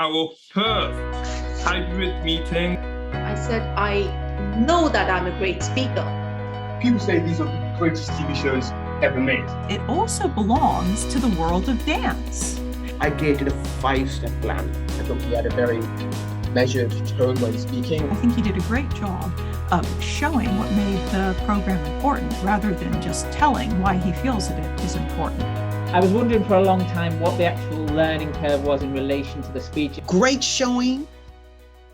our first hybrid meeting. I said, I know that I'm a great speaker. People say these are the greatest TV shows ever made. It also belongs to the world of dance. I created a 5-step plan. I thought he had a very measured tone when speaking. I think he did a great job of showing what made the program important rather than just telling why he feels that it is important. I was wondering for a long time what the actual learning curve was in relation to the speech. Great showing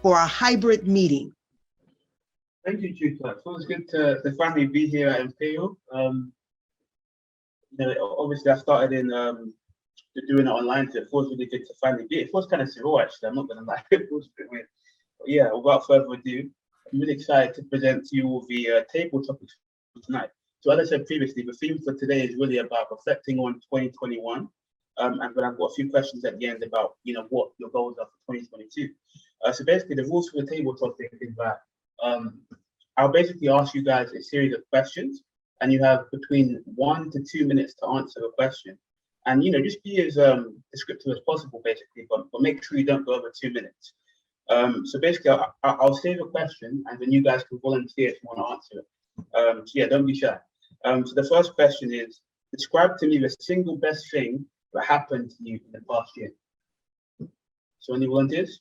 for a hybrid meeting. Thank you, Tutor. It's always good to finally be here at Imperial. Obviously, I started in doing it online, so it feels really good to finally be. It feels kind of surreal, actually. I'm not going to lie. It feels a bit weird. But yeah, without further ado, I'm really excited to present to you all the table topics for tonight. So as I said previously, the theme for today is really about reflecting on 2021. And then I've got a few questions at the end about, what your goals are for 2022. So basically, the rules for the table topic is that I'll basically ask you guys a series of questions, and you have between 1 to 2 minutes to answer a question. And, just be as descriptive as possible, basically, but make sure you don't go over 2 minutes. So basically, I'll save a question, and then you guys can volunteer if you want to answer it. So yeah, don't be shy. So the first question is, describe to me the single best thing that happened to you in the past year. So any volunteers?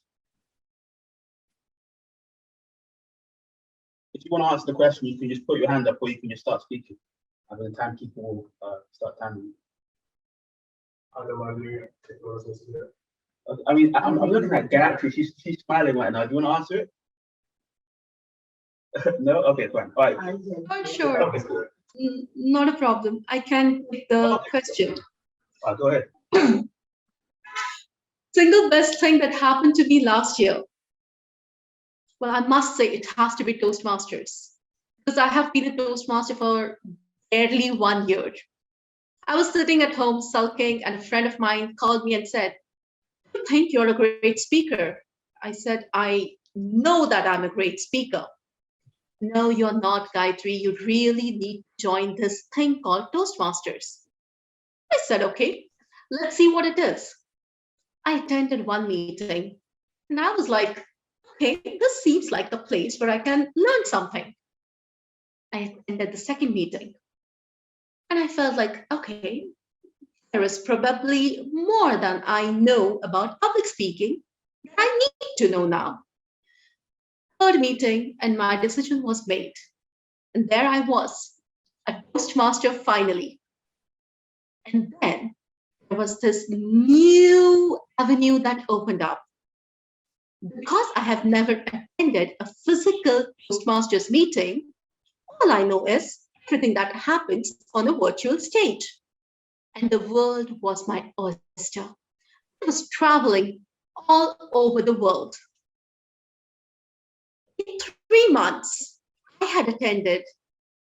If you want to answer the question, you can just put your hand up or you can just start speaking. And by the time people will start timing. I mean, I'm looking at Gayatri. She's smiling right now. Do you want to answer it? No? Okay, fine. All right. Oh, sure. Okay, cool. Not a problem. I can pick the question. Go ahead. Single best thing that happened to me last year. Well, I must say it has to be Toastmasters, because I have been a Toastmaster for barely 1 year. I was sitting at home sulking, and a friend of mine called me and said, "I think you're a great speaker." I said, "I know that I'm a great speaker." "No, you're not, Gayatri. You really need to join this thing called Toastmasters." I said, "Okay, let's see what it is." I attended one meeting, and I was like, okay, this seems like the place where I can learn something. I attended the second meeting, and I felt like, okay, there is probably more than I know about public speaking that I need to know now. Third meeting, and my decision was made. And there I was, a Toastmaster finally. And then there was this new avenue that opened up. Because I have never attended a physical Toastmasters meeting, all I know is everything that happens on a virtual stage. And the world was my oyster. I was traveling all over the world. In 3 months, I had attended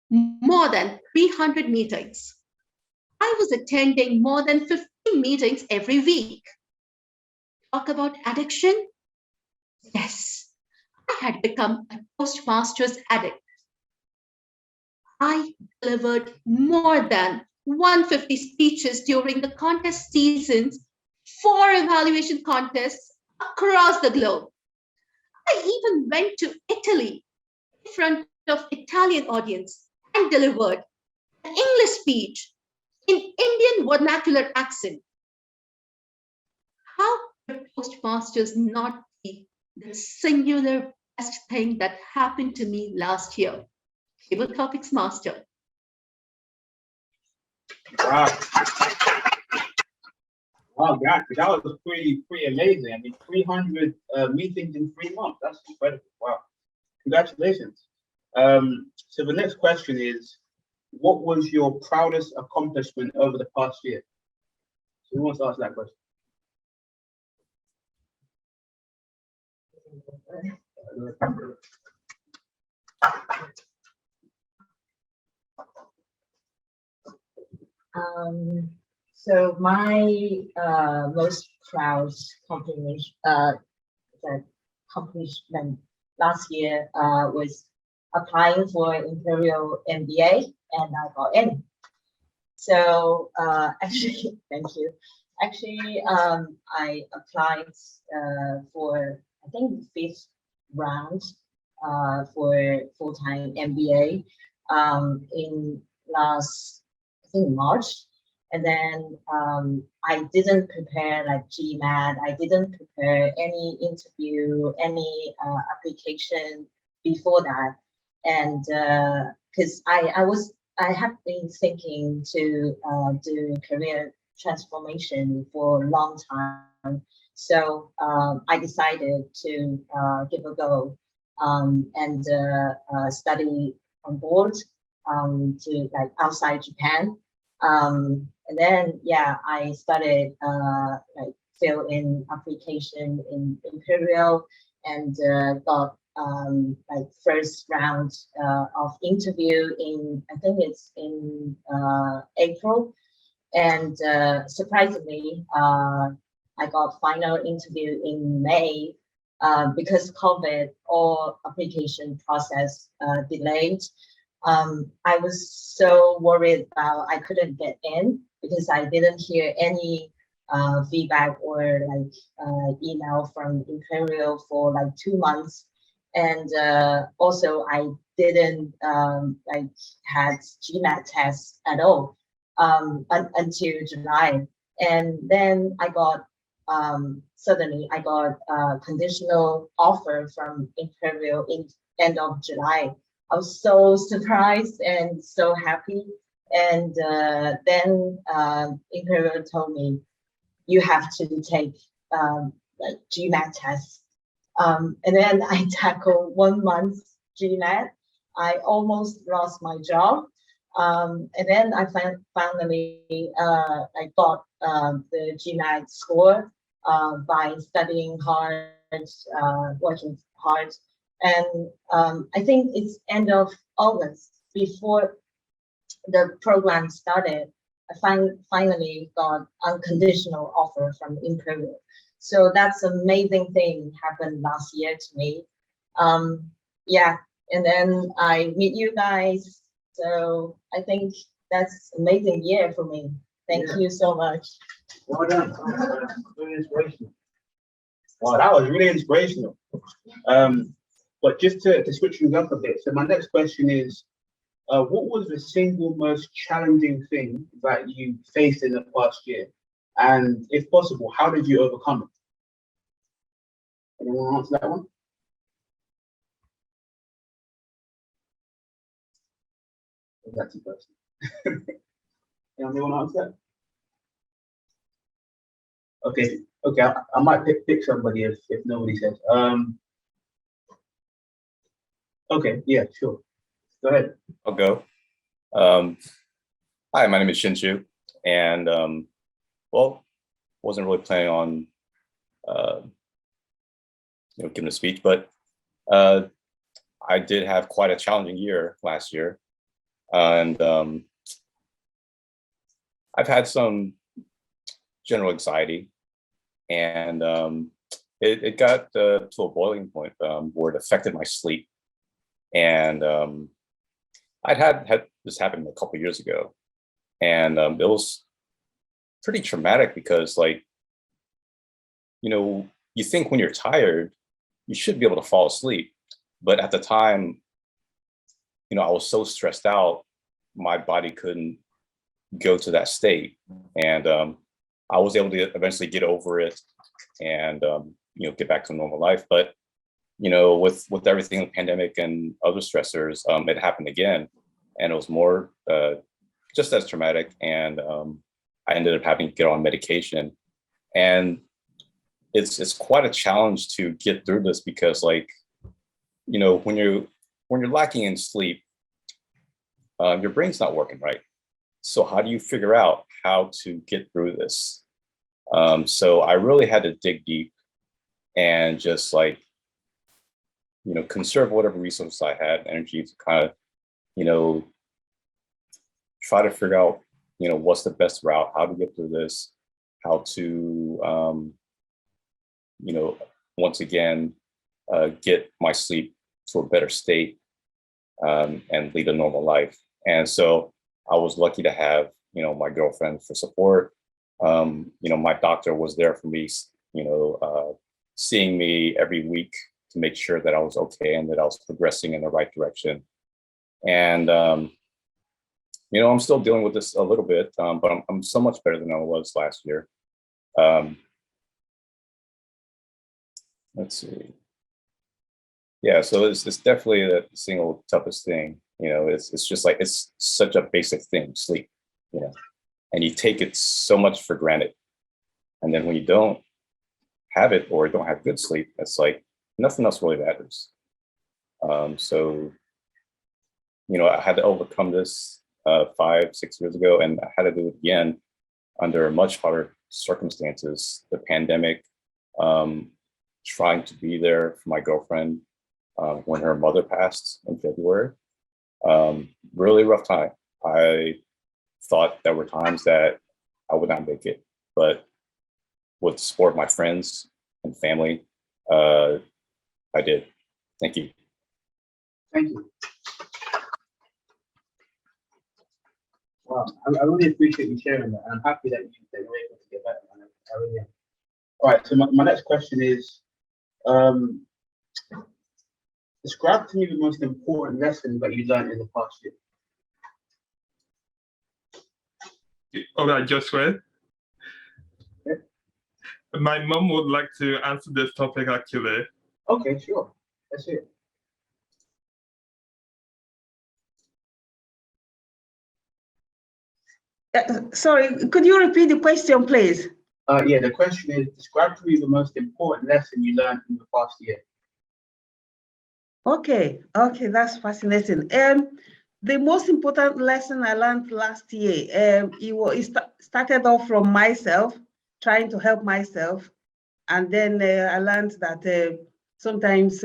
more than 300 meetings. I was attending more than 15 meetings every week. Talk about addiction? Yes, I had become a Toastmasters addict. I delivered more than 150 speeches during the contest seasons, 4 evaluation contests across the globe. I even went to Italy in front of Italian audience and delivered an English speech in Indian vernacular accent. How could Toastmasters not be the singular best thing that happened to me last year? Table Topics Master. Wow. Wow, Gayatri, that was pretty amazing. I mean, 300 meetings in 3 months. That's incredible. Wow. Congratulations. So the next question is, what was your proudest accomplishment over the past year? So who wants to ask that question? So my most proud accomplishment last year was applying for Imperial MBA, and I got in. So actually, thank you. Actually, I applied for, I think, fifth round for full-time MBA in last, I think, March. And then I didn't prepare like GMAT. I didn't prepare any interview, any application before that. And because I have been thinking to do career transformation for a long time. So I decided to give a go and study on board to like outside Japan. And then, yeah, I started like fill in application in Imperial and got like first round of interview in, I think it's in April. And surprisingly, I got final interview in May because COVID, all application process delayed. I was so worried about I couldn't get in because I didn't hear any feedback or like email from Imperial for like 2 months. And also I didn't like had GMAT tests at all until July. And then I got suddenly I got a conditional offer from Imperial in end of July. I was so surprised and so happy. And then Imperial told me, you have to take like GMAT tests. And then I tackled 1 month GMAT. I almost lost my job. And then I finally I got the GMAT score by studying hard, working hard. And I think it's end of August, before the program started, I finally got unconditional offer from Imperial. So that's an amazing thing happened last year to me. Yeah, and then I meet you guys. So I think that's amazing year for me. Thank you so much. Well done. Really inspirational. Wow, that was really inspirational. But just to switch things up a bit, so my next question is, what was the single most challenging thing that you faced in the past year? And if possible, how did you overcome it? Anyone answer that one? That's the person. Anyone answer that? Okay, I might pick somebody if nobody says. Okay, yeah, sure. Go ahead. I'll go. Hi, my name is Shinshu, and well, wasn't really planning on giving a speech, but I did have quite a challenging year last year, and I've had some general anxiety, and it got to a boiling point where it affected my sleep. And I'd had this happen a couple of years ago, and it was pretty traumatic because, like, you think when you're tired, you should be able to fall asleep. But at the time, I was so stressed out, my body couldn't go to that state. And I was able to eventually get over it and, get back to normal life. But with everything, the pandemic and other stressors, it happened again, and it was more just as traumatic. And I ended up having to get on medication, and it's quite a challenge to get through this because, like, when you're lacking in sleep, your brain's not working right. So how do you figure out how to get through this? So I really had to dig deep and just, like, conserve whatever resources I had, energy to kind of, try to figure out, what's the best route, how to get through this, how to, once again, get my sleep to a better state and lead a normal life. And so I was lucky to have, my girlfriend for support. My doctor was there for me, seeing me every week to make sure that I was okay and that I was progressing in the right direction. And, I'm still dealing with this a little bit, but I'm so much better than I was last year. Let's see. Yeah, so it's definitely the single toughest thing. It's just like, it's such a basic thing, sleep, and you take it so much for granted. And then when you don't have it or don't have good sleep, it's like nothing else really matters. So, I had to overcome this 5-6 years ago, and I had to do it again under much harder circumstances. The pandemic, trying to be there for my girlfriend when her mother passed in February. Really rough time. I thought there were times that I would not make it, but with the support of my friends and family, I did. Thank you. Thank you. Wow, I really appreciate you sharing that. I'm happy that you're able to get better. I really am. All right, so my next question is, describe to me the most important lesson that you learned in the past year. All right, Joshua. Yeah. My mom would like to answer this topic actually. Okay, sure. Let's hear it. Sorry, could you repeat the question, please? Yeah, the question is, describe to me the most important lesson you learned in the past year. Okay, that's fascinating. The most important lesson I learned last year, it started off from myself, trying to help myself. And then I learned that sometimes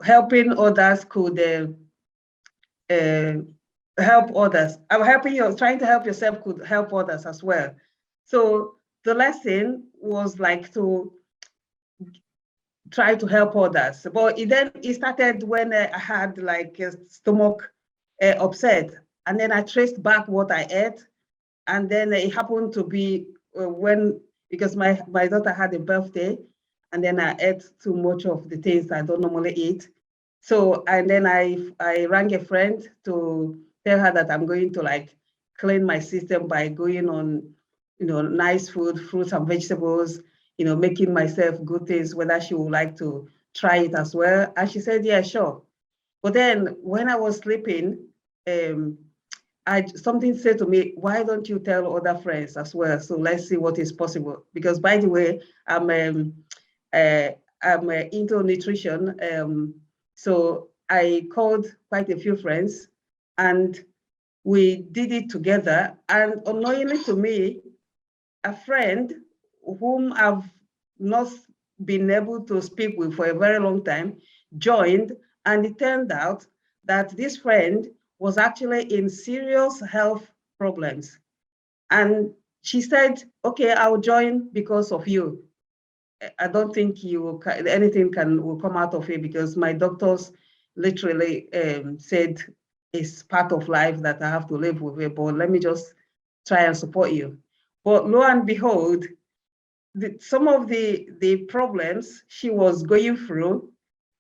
helping others could help others. Trying to help yourself could help others as well. So the lesson was like to try to help others. But it started when I had like a stomach upset. And then I traced back what I ate. And then it happened to be because my daughter had a birthday, and then I ate too much of the things I don't normally eat. So, and then I rang a friend to tell her that I'm going to like clean my system by going on, nice food, fruits and vegetables, making myself good things, whether she would like to try it as well. And she said, yeah, sure. But then when I was sleeping, something said to me, why don't you tell other friends as well? So let's see what is possible. Because by the way, I'm into nutrition. So I called quite a few friends and we did it together. And unknowingly to me, a friend whom I've not been able to speak with for a very long time joined, and it turned out that this friend was actually in serious health problems. And she said, okay, I'll join because of you. I don't think anything will come out of it, because my doctors literally said it's part of life that I have to live with it, but let me just try and support you. But lo and behold, some of the problems she was going through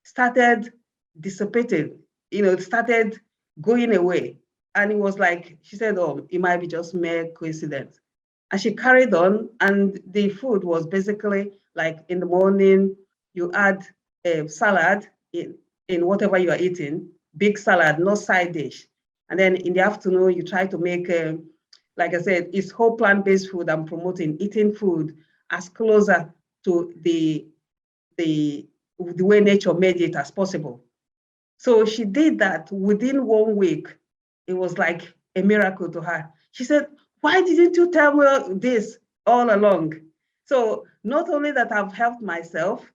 started dissipating, it started going away. And it was like, she said, oh, it might be just mere coincidence. And she carried on, and the food was basically like in the morning, you add a salad in whatever you are eating, big salad, no side dish. And then in the afternoon, you try to make, like I said, it's whole plant-based food I'm promoting, eating food as closer to the way nature made it as possible. So she did that within 1 week. It was like a miracle to her. She said, why didn't you tell me this all along? So not only that I've helped myself,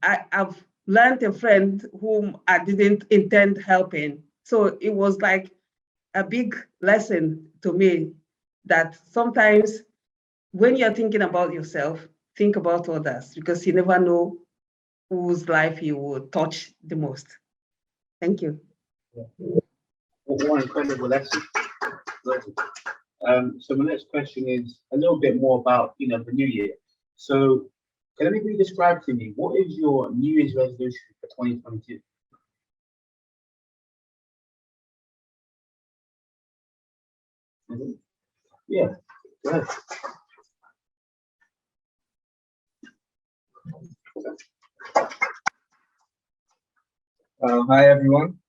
I've learned a friend whom I didn't intend helping. So it was like a big lesson to me that sometimes when you're thinking about yourself, think about others, because you never know whose life you will touch the most. Thank you. What incredible lesson. So my next question is a little bit more about, you know, the new year. So can anybody describe to me what is your New Year's resolution for 2022? Yeah, go ahead. Hi everyone.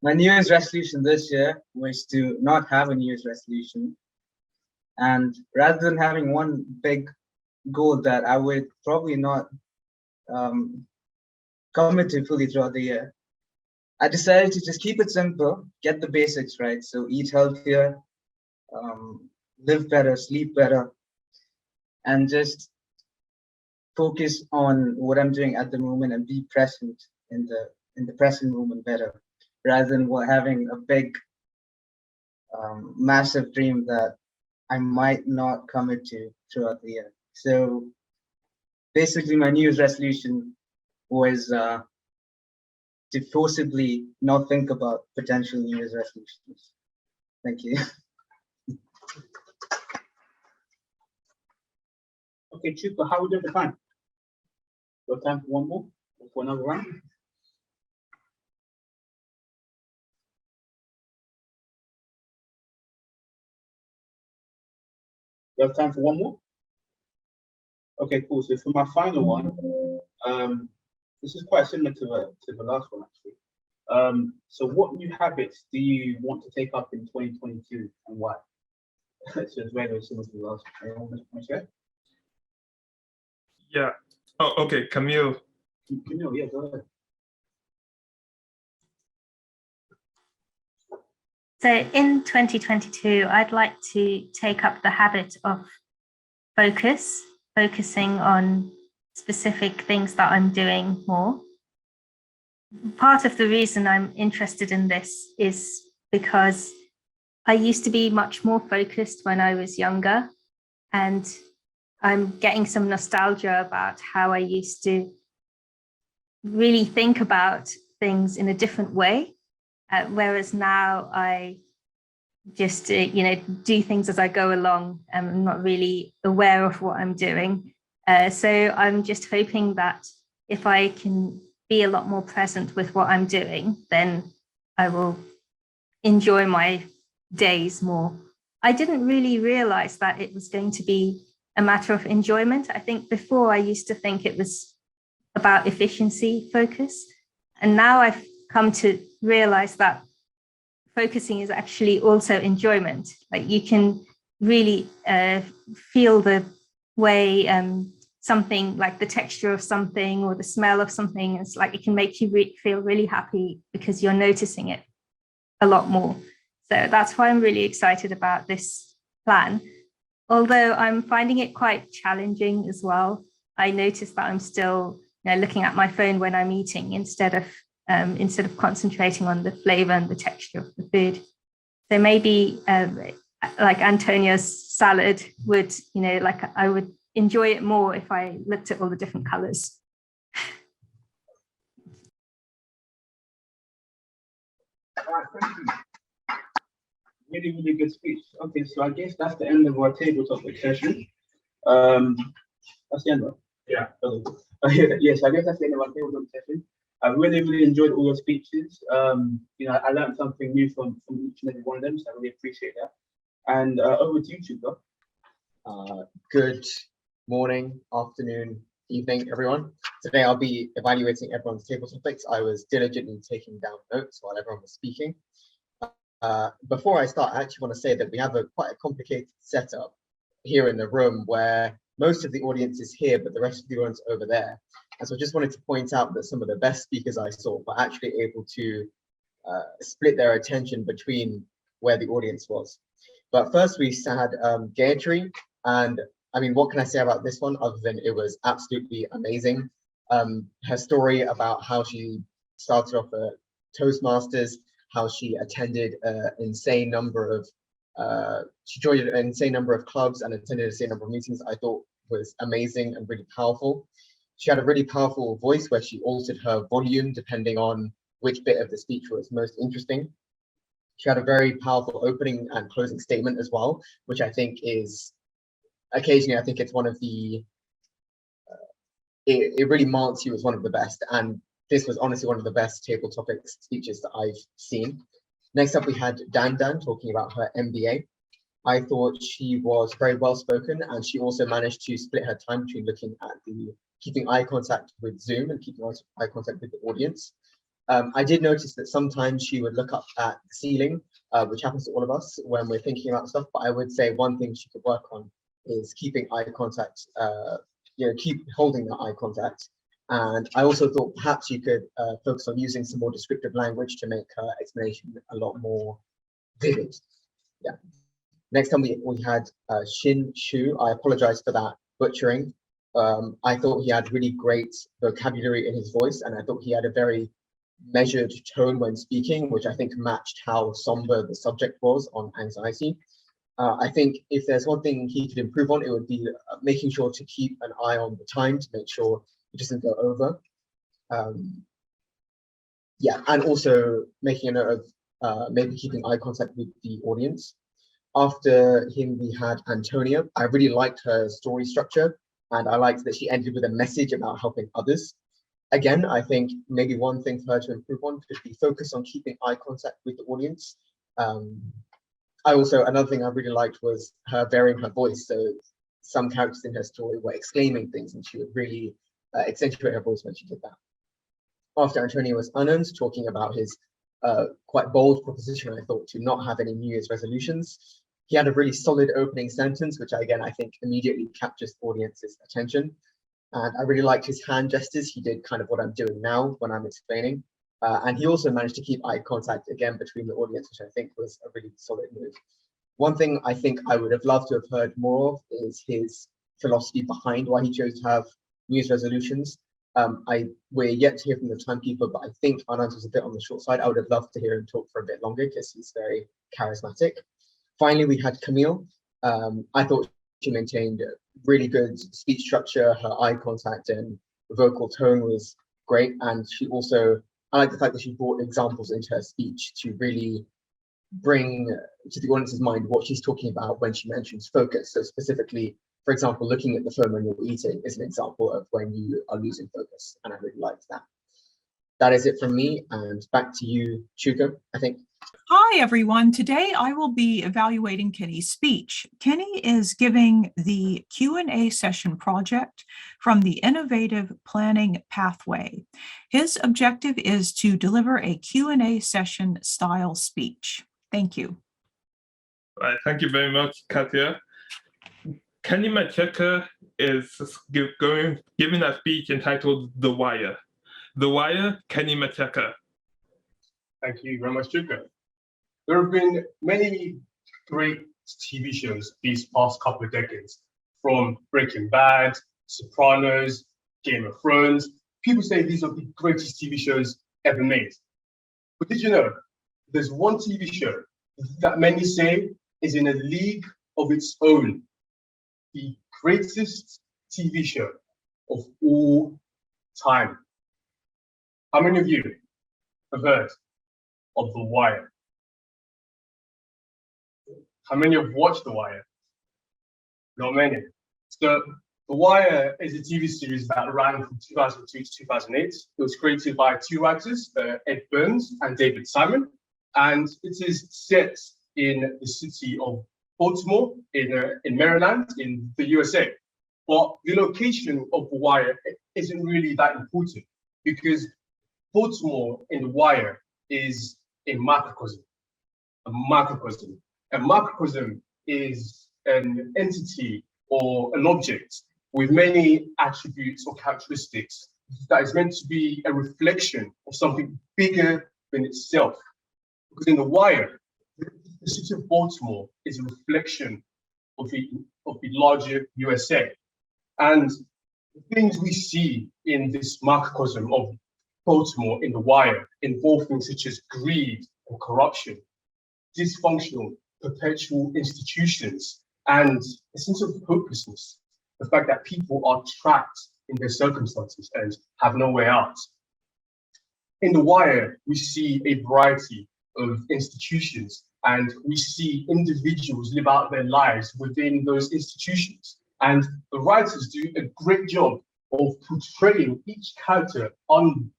My New Year's resolution this year was to not have a New Year's resolution, and rather than having one big goal that I would probably not commit to fully throughout the year, I decided to just keep it simple, get the basics right. So eat healthier, live better, sleep better, and just focus on what I'm doing at the moment and be present in the present moment better, rather than having a big, massive dream that I might not commit to throughout the year. So basically, my New Year's resolution was to forcibly not think about potential New Year's resolutions. Thank you. Okay, Chuka, how are we doing the time? You have time for one more or for another round? You have time for one more? Okay, cool. So for my final one, this is quite similar to the last one actually. So what new habits do you want to take up in 2022 and why? So it's very similar to the last one. Anyone want to share? Yeah. Oh, okay, Camille. Camille, yeah, go ahead. So in 2022, I'd like to take up the habit of focusing on specific things that I'm doing more. Part of the reason I'm interested in this is because I used to be much more focused when I was younger, and I'm getting some nostalgia about how I used to really think about things in a different way. Whereas now I just, do things as I go along. I'm not really aware of what I'm doing. So I'm just hoping that if I can be a lot more present with what I'm doing, then I will enjoy my days more. I didn't really realize that it was going to be a matter of enjoyment. I think before I used to think it was about efficiency focus. And now I've come to realize that focusing is actually also enjoyment. Like you can really feel the way something, like the texture of something or the smell of something, it's like it can make you feel really happy because you're noticing it a lot more. So that's why I'm really excited about this plan. Although I'm finding it quite challenging as well. I notice that I'm still looking at my phone when I'm eating instead of concentrating on the flavor and the texture of the food. So maybe like Antonia's salad would, like I would enjoy it more if I looked at all the different colors. Thank you. Really, really good speech. Okay, so I guess that's the end of our table topic session. That's the end, right? Yeah. Yes, I guess that's the end of our table topic session. I really, really enjoyed all your speeches. I learned something new from each and every one of them, so I really appreciate that. And over to you, Chuka. Good morning, afternoon, evening, everyone. Today I'll be evaluating everyone's table topics. I was diligently taking down notes while everyone was speaking. Before I start, I actually want to say that we have quite a complicated setup here in the room where most of the audience is here, but the rest of the audience over there. And so I just wanted to point out that some of the best speakers I saw were actually able to split their attention between where the audience was. But first we had Gayatri, and I mean, what can I say about this one other than it was absolutely amazing. Her story about how she started off at Toastmasters, how she attended an insane number of, she joined an insane number of clubs and attended an insane number of meetings, I thought was amazing and really powerful. She had a really powerful voice where she altered her volume depending on which bit of the speech was most interesting. She had a very powerful opening and closing statement as well, which I think is occasionally, I think it's one of the, it really marks you as one of the best. And this was honestly one of the best table topics speeches that I've seen. Next up, we had Dan talking about her MBA. I thought she was very well spoken, and she also managed to split her time between looking at keeping eye contact with Zoom and keeping eye contact with the audience. I did notice that sometimes she would look up at the ceiling, which happens to all of us when we're thinking about stuff. But I would say one thing she could work on is keeping eye contact, keep holding that eye contact. And I also thought perhaps you could focus on using some more descriptive language to make her explanation a lot more vivid. Yeah. Next time we had Xin Shu. I apologize for that butchering. I thought he had really great vocabulary in his voice, and I thought he had a very measured tone when speaking, which I think matched how somber the subject was on anxiety. I think if there's one thing he could improve on, it would be making sure to keep an eye on the time to make sure it doesn't go over. Yeah, and also making a note of maybe keeping eye contact with the audience. After him, we had Antonia. I really liked her story structure, and I liked that she ended with a message about helping others. Again, I think maybe one thing for her to improve on could be focus on keeping eye contact with the audience. Another thing I really liked was her varying her voice. So some characters in her story were exclaiming things, and she would really accentuate her voice when she did that. After Antonio was Anand talking about his quite bold proposition, I thought, to not have any New Year's resolutions. He had a really solid opening sentence, which again, I think immediately captures the audience's attention. And I really liked his hand gestures. He did kind of what I'm doing now when I'm explaining. And he also managed to keep eye contact again between the audience, which I think was a really solid move. One thing I think I would have loved to have heard more of is his philosophy behind why he chose to have New Year's resolutions. We're yet to hear from the timekeeper, but I think Anand was a bit on the short side. I would have loved to hear him talk for a bit longer because he's very charismatic. Finally, we had Camille. I thought she maintained a really good speech structure. Her eye contact and vocal tone was great. And she also, I like the fact that she brought examples into her speech to really bring to the audience's mind what she's talking about when she mentions focus. So specifically, for example, looking at the phone when you're eating is an example of when you are losing focus. And I really liked that. That is it from me. And back to you, Chuka, I think. Hi, everyone. Today I will be evaluating Kenny's speech. Kenny is giving the Q&A session project from the Innovative Planning Pathway. His objective is to deliver a Q&A session style speech. Thank you. Right, thank you very much, Katya. Kenny Macheka is giving a speech entitled The Wire. The Wire, Kenny Macheka. Thank you very much, Chuka. There have been many great TV shows these past couple of decades, from Breaking Bad, Sopranos, Game of Thrones. People say these are the greatest TV shows ever made. But did you know there's one TV show that many say is in a league of its own, the greatest TV show of all time? How many of you have heard of The Wire? How many have watched The Wire? Not many. So The Wire is a TV series that ran from 2002 to 2008. It was created by two writers, Ed Burns and David Simon, and it is set in the city of Baltimore in Maryland in the USA. But the location of The Wire isn't really that important because Baltimore in The Wire is a macrocosm. A macrocosm. A macrocosm is an entity or an object with many attributes or characteristics that is meant to be a reflection of something bigger than itself. Because in The Wire, the city of Baltimore is a reflection of the larger USA. And the things we see in this macrocosm of Baltimore in The Wire involve things such as greed and corruption, dysfunctional, perpetual institutions, and a sense of hopelessness. The fact that people are trapped in their circumstances and have no way out. In The Wire, we see a variety of institutions, and we see individuals live out their lives within those institutions. And the writers do a great job of portraying each character unbiasedly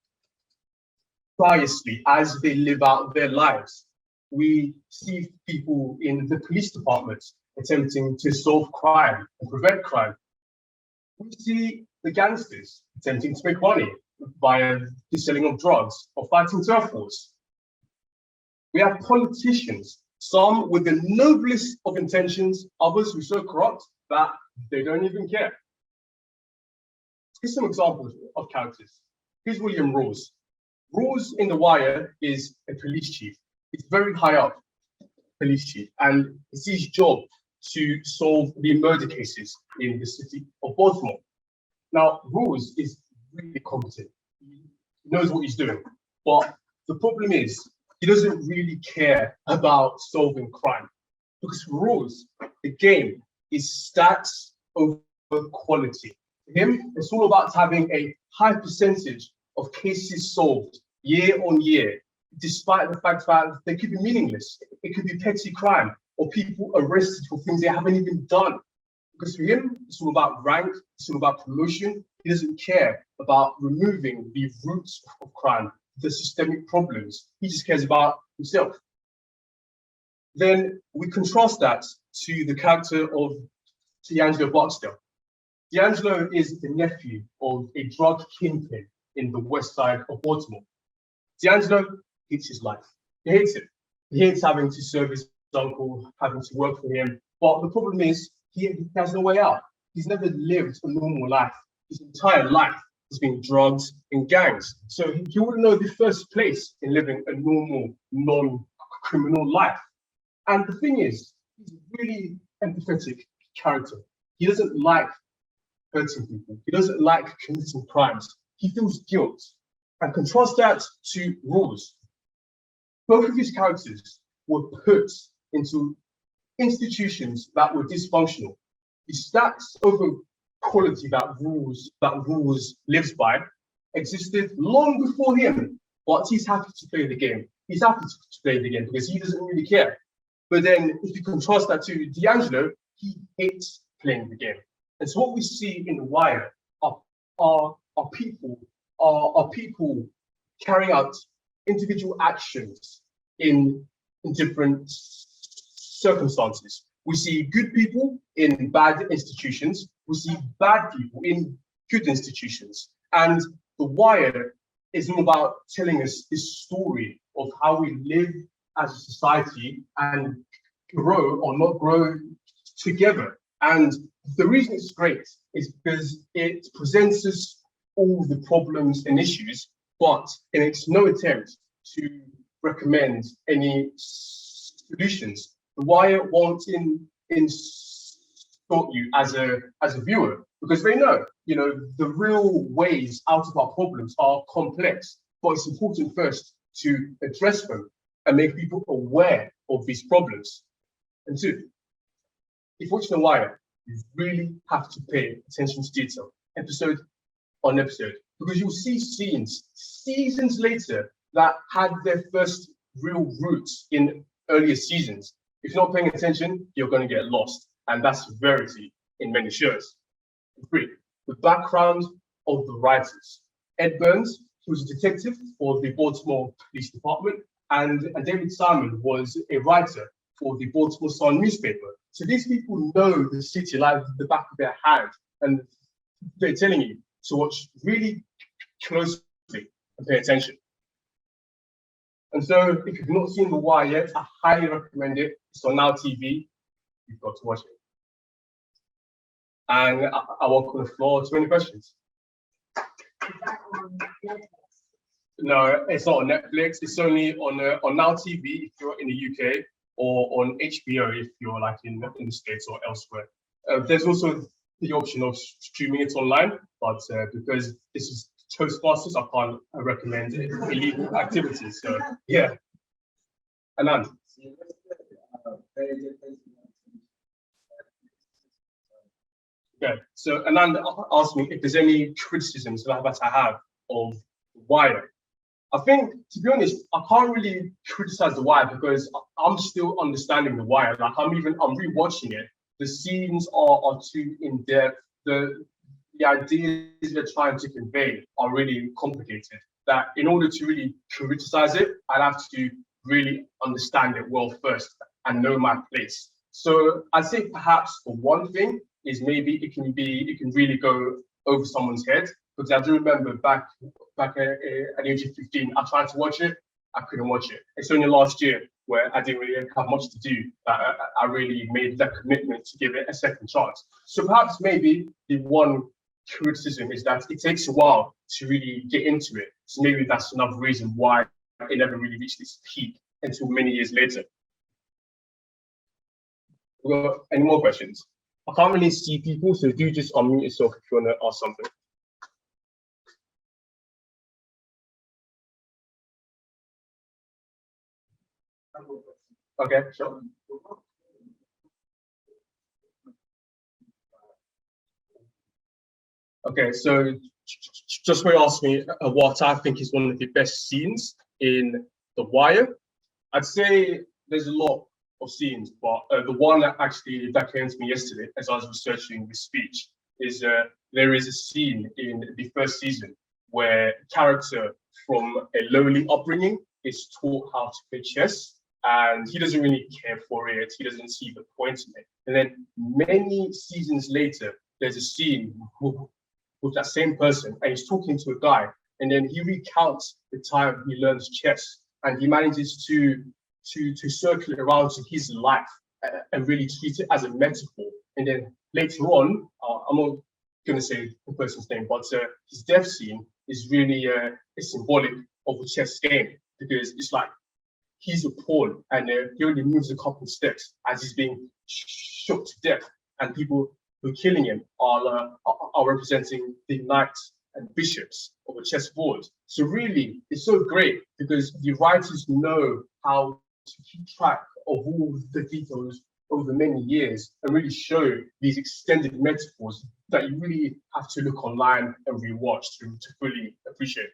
as they live out their lives. We see people in the police department attempting to solve crime and prevent crime. We see the gangsters attempting to make money via the selling of drugs or fighting turf wars. We have politicians, some with the noblest of intentions, others who are so corrupt that they don't even care. Here's some examples of characters. Here's William Rose. Rose in The Wire is a police chief. He's very high up police chief, and it's his job to solve the murder cases in the city of Baltimore. Now, Rose is really competent. He knows what he's doing, but the problem is he doesn't really care about solving crime, because for Rose, the game is stats over quality. For him, it's all about having a high percentage of cases solved year on year, despite the fact that they could be meaningless. It could be petty crime or people arrested for things they haven't even done. Because for him, it's all about rank, it's all about promotion. He doesn't care about removing the roots of crime, the systemic problems. He just cares about himself. Then we contrast that to the character of D'Angelo Barksdale. D'Angelo is the nephew of a drug kingpin in the west side of Baltimore. D'Angelo hates his life. He hates it. He hates having to serve his uncle, having to work for him. But the problem is, he has no way out. He's never lived a normal life. His entire life has been drugs and gangs. So he wouldn't know the first place in living a normal, non-criminal life. And the thing is, he's a really empathetic character. He doesn't like hurting people. He doesn't like committing crimes. He feels guilt. And contrast that to Rose. Both of these characters were put into institutions that were dysfunctional. The stats over quality that Rose lives by existed long before him, but he's happy to play the game. He's happy to play the game because he doesn't really care. But then if you contrast that to D'Angelo, he hates playing the game. And so what we see in The Wire are people carrying out individual actions in different circumstances. We see good people in bad institutions. We see bad people in good institutions. And The Wire is all about telling us this story of how we live as a society and grow or not grow together. And the reason it's great is because it presents us all the problems and issues, but it makes no attempt to recommend any solutions. The Wire won't insult you as a viewer, because they know, the real ways out of our problems are complex, but it's important first to address them and make people aware of these problems. And two, if you're watching The Wire, you really have to pay attention to detail, episode on episode, because you'll see scenes seasons later that had their first real roots in earlier seasons. If you're not paying attention, you're going to get lost. And that's a rarity in many shows. Three, the background of the writers. Ed Burns, who was a detective for the Baltimore Police Department, and David Simon was a writer for the Baltimore Sun newspaper. So these people know the city like the back of their hand, and they're telling you to watch really closely and pay attention. And so if you've not seen The Wire yet, I highly recommend it. It's on Now TV. You've got to watch it. And I welcome the floor to any questions. No, it's not on Netflix. It's only on Now TV if you're in the UK, or on HBO if you're like in the States or elsewhere. There's also the option of streaming it online, but because this is Toastmasters, I can't recommend illegal activities. So yeah. Anand. Okay, so Anand asked me if there's any criticisms that I have of Wire. I think, to be honest, I can't really criticize The Wire because I'm still understanding The Wire. Like I'm rewatching it. The scenes are too in depth. The ideas they're trying to convey are really complicated. That in order to really criticize it, I'd have to really understand it well first and know my place. So I think perhaps the one thing is maybe it can really go over someone's head. Because I do remember back at the age of 15, I tried to watch it, I couldn't watch it. It's only last year where I didn't really have much to do that I really made that commitment to give it a second chance. So perhaps maybe the one criticism is that it takes a while to really get into it. So maybe that's another reason why it never really reached its peak until many years later. Any more questions? I can't really see people, so do just unmute yourself if you want to ask something. Okay, sure. Okay, so just want to ask me what I think is one of the best scenes in The Wire. I'd say there's a lot of scenes, but the one that came to me yesterday as I was researching this speech is there is a scene in the first season where a character from a lowly upbringing is taught how to play chess, and he doesn't really care for it. He doesn't see the point in it. And then many seasons later, there's a scene with that same person, and he's talking to a guy, and then he recounts the time he learns chess, and he manages to circle it around to his life and really treat it as a metaphor. And then later on, I'm not going to say the person's name, but his death scene is really symbolic of a chess game, because it's like he's a pawn and he only moves a couple of steps as he's being shot to death, and people who are killing him are representing the knights and bishops of a chessboard. So really, it's so great because the writers know how to keep track of all the details over many years and really show these extended metaphors that you really have to look online and rewatch to fully appreciate.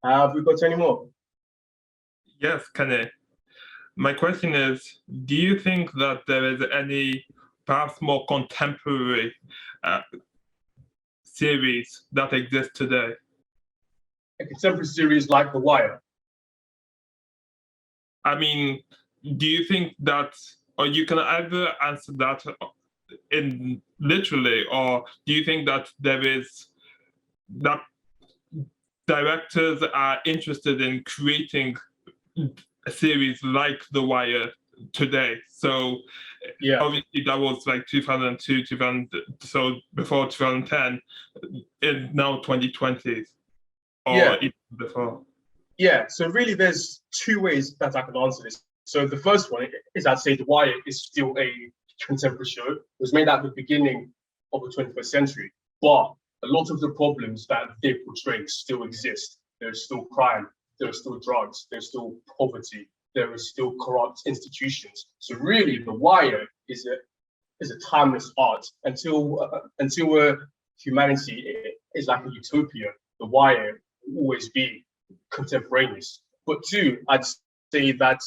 Have we got any more? Yes, Kane. My question is, do you think that there is any perhaps more contemporary series that exist today? A contemporary series like The Wire? I mean, do you think that, or you can either answer that in literally, or do you think that there is, that directors are interested in creating a series like The Wire today? So yeah, obviously that was like 2002, 2000, so before 2010, and now 2020s, or yeah, even before. Yeah, so really there's two ways that I can answer this. So the first one is I'd say The Wire is still a contemporary show. It was made at the beginning of the 21st century, but a lot of the problems that they portray still exist. There's still crime, there's still drugs, there's still poverty, there is still corrupt institutions. So really The Wire is a timeless art until humanity is like a utopia. The Wire will always be contemporaneous. But two, I'd say that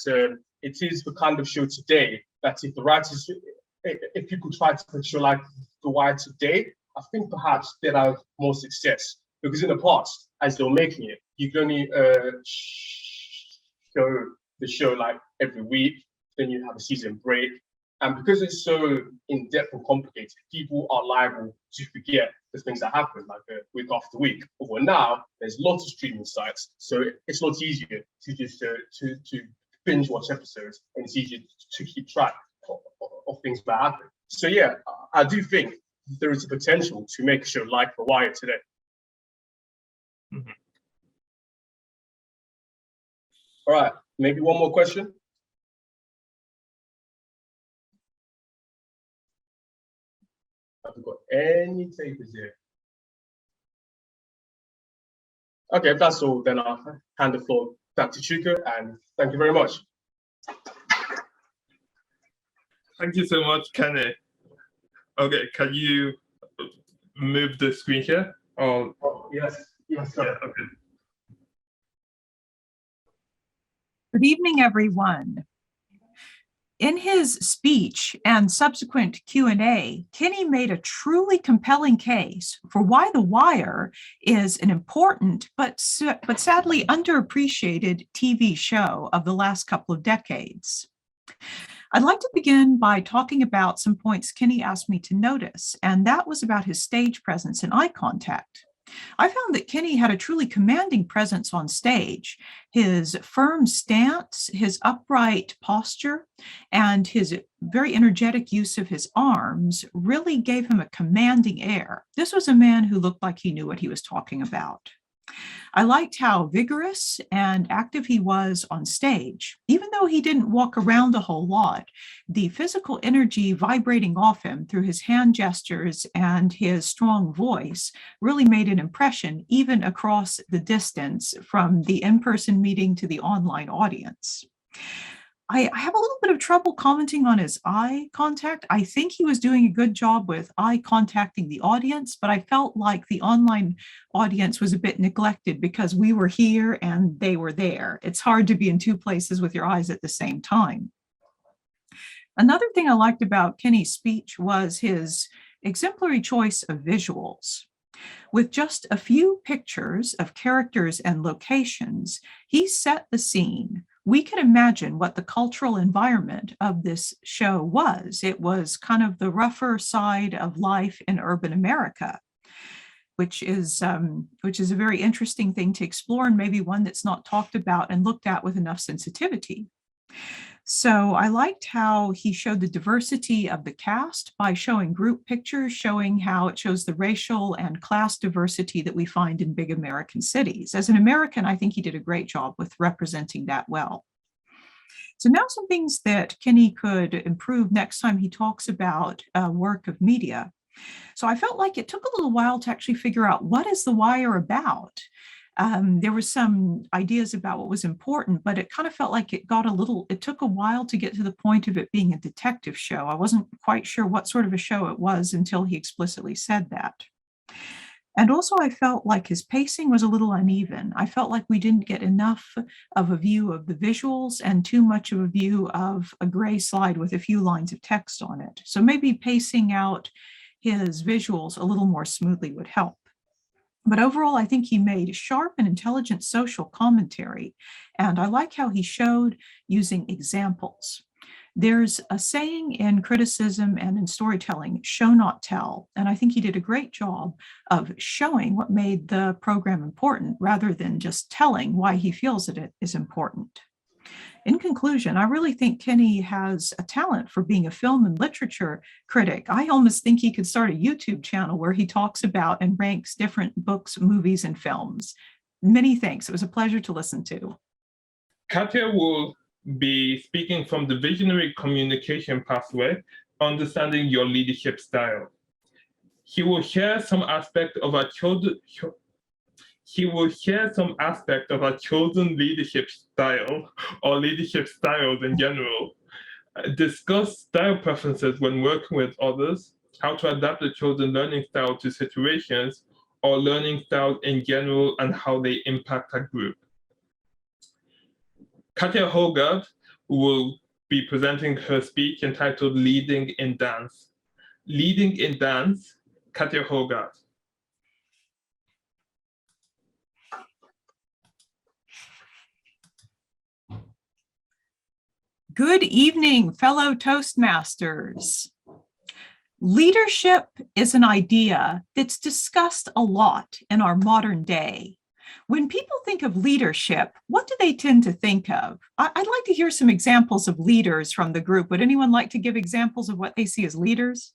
it is the kind of show today that if people try to portray like The Wire today, I think perhaps they'd have more success. Because in the past, as they were making it, you could only show the show like every week, then you have a season break. And because it's so in-depth and complicated, people are liable to forget the things that happen like week after week. But now there's lots of streaming sites, so it's a lot easier to just to binge watch episodes, and it's easier to keep track of things that happen. So yeah, I do think there is a potential to make a show like The Wire today. Mm-hmm. All right, maybe one more question. Have we got any takers here? Okay, if that's all, then I'll hand the floor back to Chuka, and thank you very much. Thank you so much, Kenny. Okay, can you move the screen here? Or Yes, yes, Yeah, sir. okay. Good evening, everyone. In his speech and subsequent Q&A, Kenny made a truly compelling case for why The Wire is an important but sadly underappreciated TV show of the last couple of decades. I'd like to begin by talking about some points Kenny asked me to notice, and that was about his stage presence and eye contact. I found that Kenny had a truly commanding presence on stage. His firm stance, his upright posture, and his very energetic use of his arms really gave him a commanding air. This was a man who looked like he knew what he was talking about. I liked how vigorous and active he was on stage. Even though he didn't walk around a whole lot, the physical energy vibrating off him through his hand gestures and his strong voice really made an impression even across the distance from the in-person meeting to the online audience. I have a little bit of trouble commenting on his eye contact. I think he was doing a good job with eye contacting the audience, but I felt like the online audience was a bit neglected because we were here and they were there. It's hard to be in two places with your eyes at the same time. Another thing I liked about Kenny's speech was his exemplary choice of visuals. With just a few pictures of characters and locations, he set the scene. We can imagine what the cultural environment of this show was. It was kind of the rougher side of life in urban America, which is a very interesting thing to explore and maybe one that's not talked about and looked at with enough sensitivity. So I liked how he showed the diversity of the cast by showing group pictures, showing how it shows the racial and class diversity that we find in big American cities. As an American, I think he did a great job with representing that well. So now some things that Kenny could improve next time he talks about work of media. So I felt like it took a little while to actually figure out what is The Wire about. There were some ideas about what was important, but it kind of felt like it took a while to get to the point of it being a detective show. I wasn't quite sure what sort of a show it was until he explicitly said that. And also I felt like his pacing was a little uneven. I felt like we didn't get enough of a view of the visuals and too much of a view of a gray slide with a few lines of text on it. So maybe pacing out his visuals a little more smoothly would help. But overall, I think he made sharp and intelligent social commentary. And I like how he showed using examples. There's a saying in criticism and in storytelling, show not tell. And I think he did a great job of showing what made the program important rather than just telling why he feels that it is important. In conclusion, I really think Kenny has a talent for being a film and literature critic. I almost think he could start a YouTube channel where he talks about and ranks different books, movies, and films. Many thanks. It was a pleasure to listen to. Katya will be speaking from the visionary communication pathway, understanding your leadership style. He will share some aspect of our chosen leadership style or leadership styles in general, discuss style preferences when working with others, how to adapt the chosen learning style to situations or learning styles in general and how they impact a group. Katya Hogarth will be presenting her speech entitled Leading in Dance. Leading in Dance, Katya Hogarth. Good evening, fellow Toastmasters. Leadership is an idea that's discussed a lot in our modern day. When people think of leadership, what do they tend to think of? I'd like to hear some examples of leaders from the group. Would anyone like to give examples of what they see as leaders?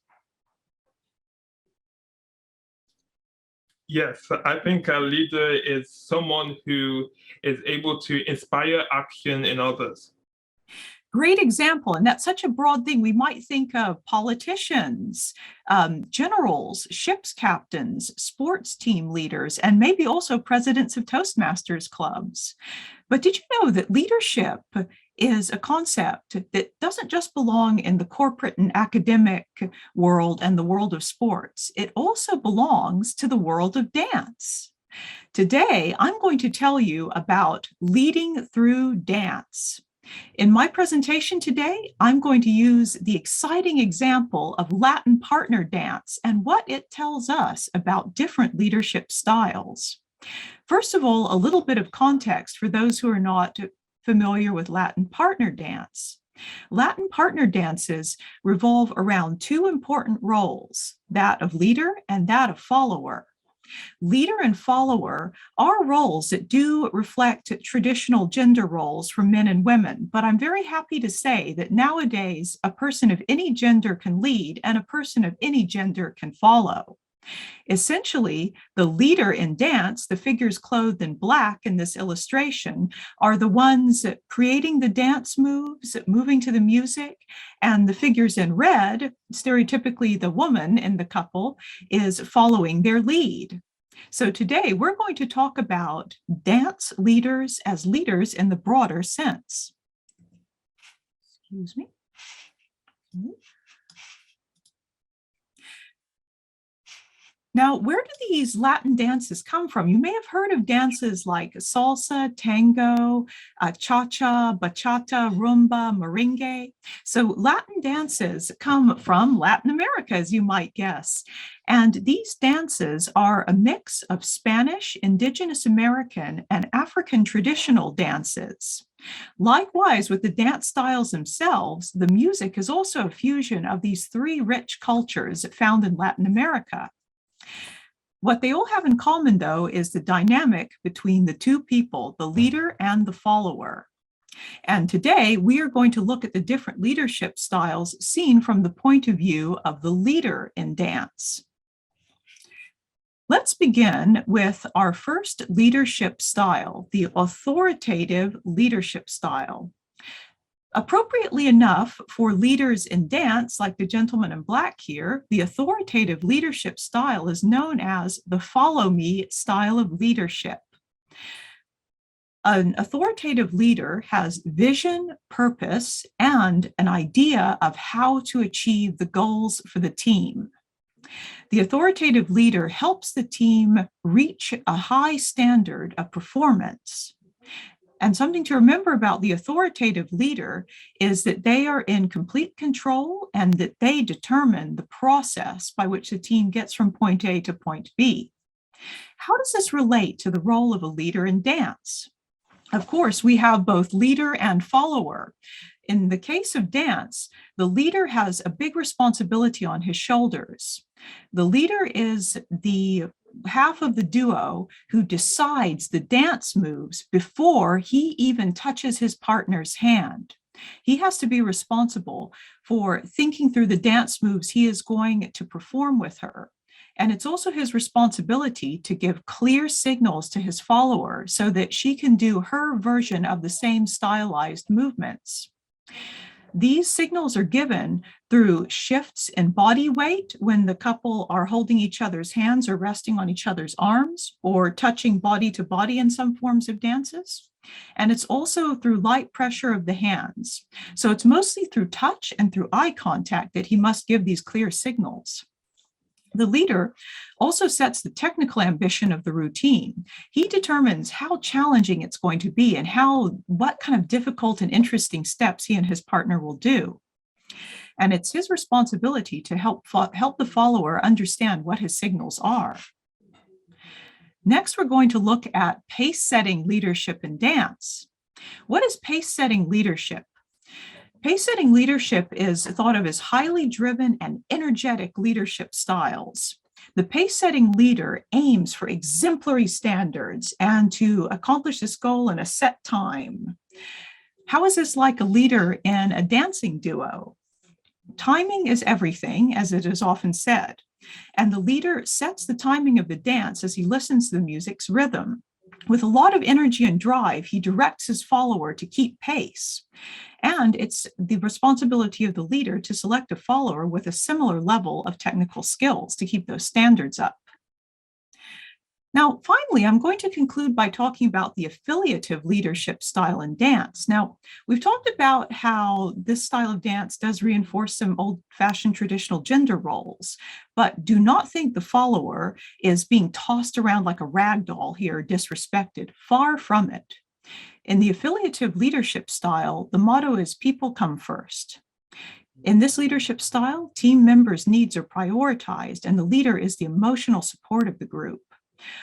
Yes, I think a leader is someone who is able to inspire action in others. Great example, and that's such a broad thing. We might think of politicians, generals, ships captains, sports team leaders, and maybe also presidents of Toastmasters clubs. But did you know that leadership is a concept that doesn't just belong in the corporate and academic world and the world of sports? It also belongs to the world of dance. Today, I'm going to tell you about leading through dance. In my presentation today, I'm going to use the exciting example of Latin partner dance and what it tells us about different leadership styles. First of all, a little bit of context for those who are not familiar with Latin partner dance. Latin partner dances revolve around two important roles, that of leader and that of follower. Leader and follower are roles that do reflect traditional gender roles for men and women, but I'm very happy to say that nowadays a person of any gender can lead and a person of any gender can follow. Essentially, the leader in dance, the figures clothed in black in this illustration, are the ones creating the dance moves, moving to the music, and the figures in red, stereotypically the woman in the couple, is following their lead. So today we're going to talk about dance leaders as leaders in the broader sense. Excuse me. Now, where do these Latin dances come from? You may have heard of dances like salsa, tango, cha-cha, bachata, rumba, merengue. So Latin dances come from Latin America, as you might guess. And these dances are a mix of Spanish, Indigenous American, and African traditional dances. Likewise, with the dance styles themselves, the music is also a fusion of these three rich cultures found in Latin America. What they all have in common, though, is the dynamic between the two people, the leader and the follower. And today we are going to look at the different leadership styles seen from the point of view of the leader in dance. Let's begin with our first leadership style, the authoritative leadership style. Appropriately enough for leaders in dance, like the gentleman in black here, the authoritative leadership style is known as the follow me style of leadership. An authoritative leader has vision, purpose, and an idea of how to achieve the goals for the team. The authoritative leader helps the team reach a high standard of performance. And something to remember about the authoritative leader is that they are in complete control and that they determine the process by which the team gets from point A to point B. How does this relate to the role of a leader in dance? Of course, we have both leader and follower. In the case of dance, the leader has a big responsibility on his shoulders. The leader is the half of the duo who decides the dance moves before he even touches his partner's hand. He has to be responsible for thinking through the dance moves he is going to perform with her. And it's also his responsibility to give clear signals to his follower so that she can do her version of the same stylized movements. These signals are given through shifts in body weight when the couple are holding each other's hands or resting on each other's arms or touching body to body in some forms of dances. And it's also through light pressure of the hands. So it's mostly through touch and through eye contact that he must give these clear signals. The leader also sets the technical ambition of the routine. He determines how challenging it's going to be and what kind of difficult and interesting steps he and his partner will do. And it's his responsibility to help the follower understand what his signals are. Next, we're going to look at pace-setting leadership in dance. What is pace-setting leadership? Pace-setting leadership is thought of as highly driven and energetic leadership styles. The pace-setting leader aims for exemplary standards and to accomplish this goal in a set time. How is this like a leader in a dancing duo? Timing is everything, as it is often said, and the leader sets the timing of the dance as he listens to the music's rhythm. With a lot of energy and drive, he directs his follower to keep pace. And it's the responsibility of the leader to select a follower with a similar level of technical skills to keep those standards up. Now, finally, I'm going to conclude by talking about the affiliative leadership style in dance. Now, we've talked about how this style of dance does reinforce some old-fashioned traditional gender roles, but do not think the follower is being tossed around like a rag doll here, disrespected. Far from it. In the affiliative leadership style, the motto is people come first. In this leadership style, team members' needs are prioritized, and the leader is the emotional support of the group.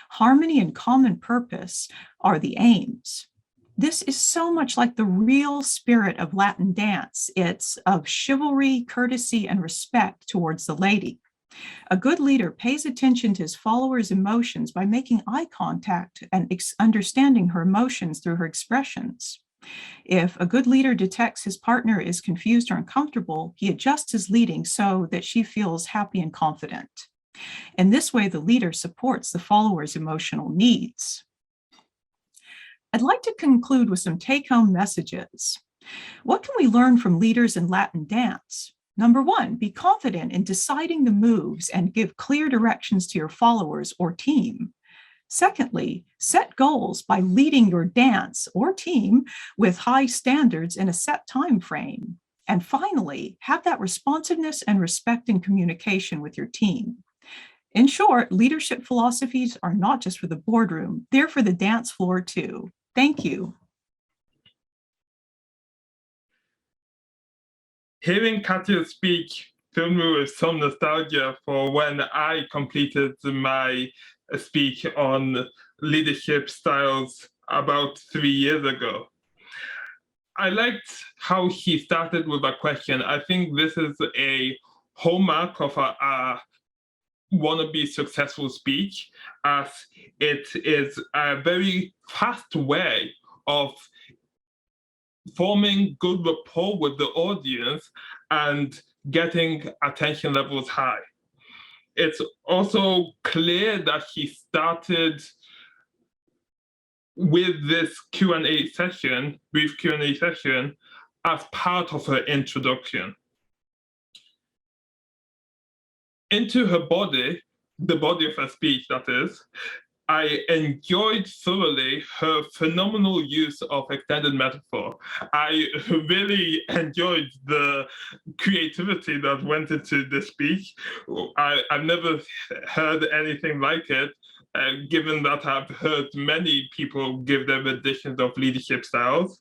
Harmony and common purpose are the aims. This is so much like the real spirit of Latin dance. It's of chivalry, courtesy, and respect towards the lady. A good leader pays attention to his followers' emotions by making eye contact and understanding her emotions through her expressions. If a good leader detects his partner is confused or uncomfortable, he adjusts his leading so that she feels happy and confident. In this way, the leader supports the follower's emotional needs. I'd like to conclude with some take-home messages. What can we learn from leaders in Latin dance? Number one, be confident in deciding the moves and give clear directions to your followers or team. Secondly, set goals by leading your dance or team with high standards in a set time frame. And finally, have that responsiveness and respect in communication with your team. In short, leadership philosophies are not just for the boardroom, they're for the dance floor too. Thank you. Hearing Katya speak filled me with some nostalgia for when I completed my speech on leadership styles about 3 years ago. I liked how he started with a question. I think this is a hallmark of a wannabe successful speech, as it is a very fast way of forming good rapport with the audience and getting attention levels high. It's also clear that he started with this Q&A session, brief Q&A session, as part of her introduction. Into her body, the body of her speech, that is, I enjoyed thoroughly her phenomenal use of extended metaphor. I really enjoyed the creativity that went into this speech. I've never heard anything like it, given that I've heard many people give their editions of leadership styles,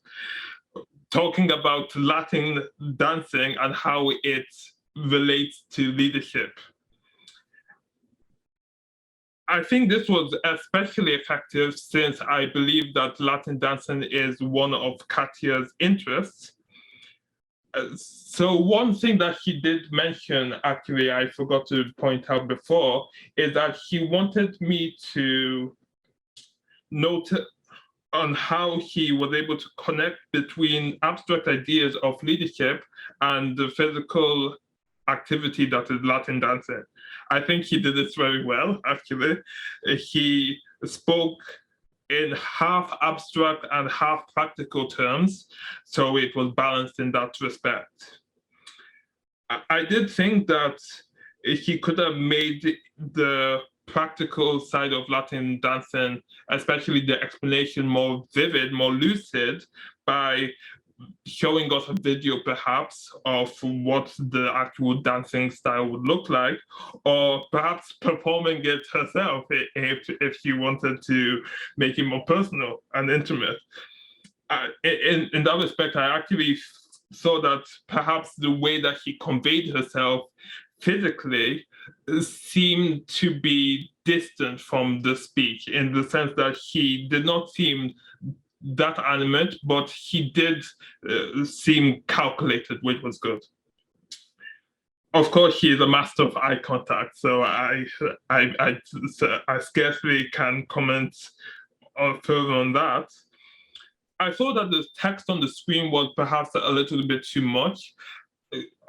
talking about Latin dancing and how it relates to leadership. I think this was especially effective since I believe that Latin dancing is one of Katya's interests. So one thing that he did mention, actually, I forgot to point out before, is that he wanted me to note on how he was able to connect between abstract ideas of leadership and the physical activity that is Latin dancing. I think he did this very well, actually. He spoke in half abstract and half practical terms, so it was balanced in that respect. I did think that he could have made the practical side of Latin dancing, especially the explanation, more vivid, more lucid, by showing us a video perhaps of what the actual dancing style would look like, or perhaps performing it herself if she wanted to make it more personal and intimate. In that respect, I actually saw that perhaps the way that she conveyed herself physically seemed to be distant from the speech, in the sense that he did not seem that animate, but he did seem calculated, which was good. Of course, he is a master of eye contact, so I scarcely can comment further on that. I thought that the text on the screen was perhaps a little bit too much.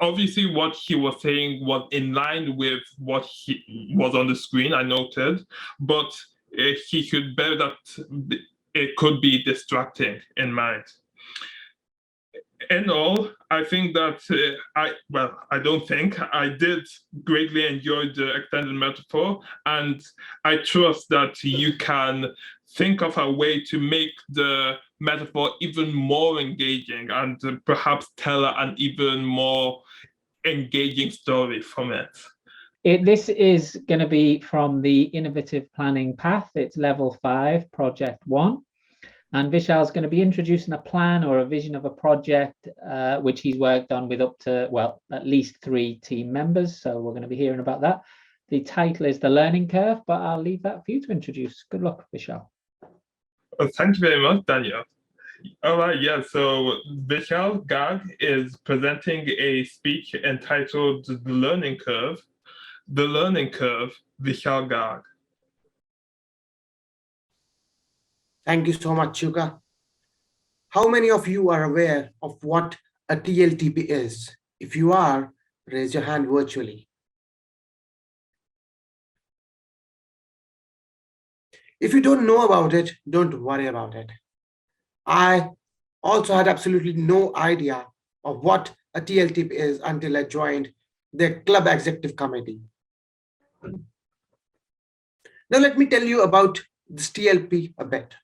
Obviously, what he was saying was in line with what he was on the screen, I noted, but he should bear that it could be distracting in mind. In all, I think that I don't think I did greatly enjoy the extended metaphor, and I trust that you can think of a way to make the metaphor even more engaging and perhaps tell an even more engaging story from it. This is going to be from the Innovative Planning Path. It's level 5, project 1. And Vishal's going to be introducing a plan or a vision of a project, which he's worked on with up to, well, at least 3 team members. So we're going to be hearing about that. The title is The Learning Curve, but I'll leave that for you to introduce. Good luck, Vishal. Well, thank you very much, Daniel. All right, yeah, so Vishal Garg is presenting a speech entitled The Learning Curve. The Learning Curve, Vishal Garg. Thank you so much, Chuka. How many of you are aware of what a TLTP is? If you are, raise your hand virtually. If you don't know about it, don't worry about it. I also had absolutely no idea of what a TLTP is until I joined the club executive committee. Now let me tell you about this TLP a bit.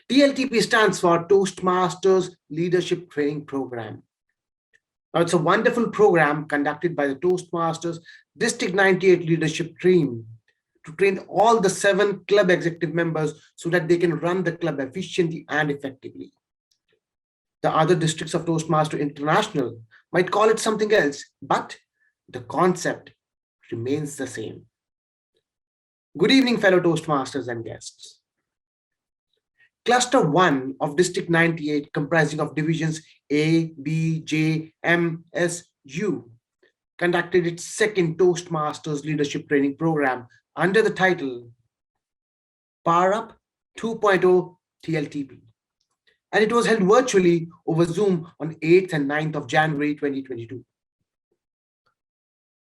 TLTP stands for Toastmasters Leadership Training Program. Now, it's a wonderful program conducted by the Toastmasters District 98 leadership team to train all the 7 club executive members so that they can run the club efficiently and effectively. The other districts of Toastmaster International might call it something else, but the concept remains the same. Good evening, fellow Toastmasters and guests. Cluster 1 of District 98, comprising of divisions A, B, J, M, S, U, conducted its second Toastmasters Leadership Training Program under the title Power Up 2.0 TLTP. And it was held virtually over Zoom on 8th and 9th of January 2022.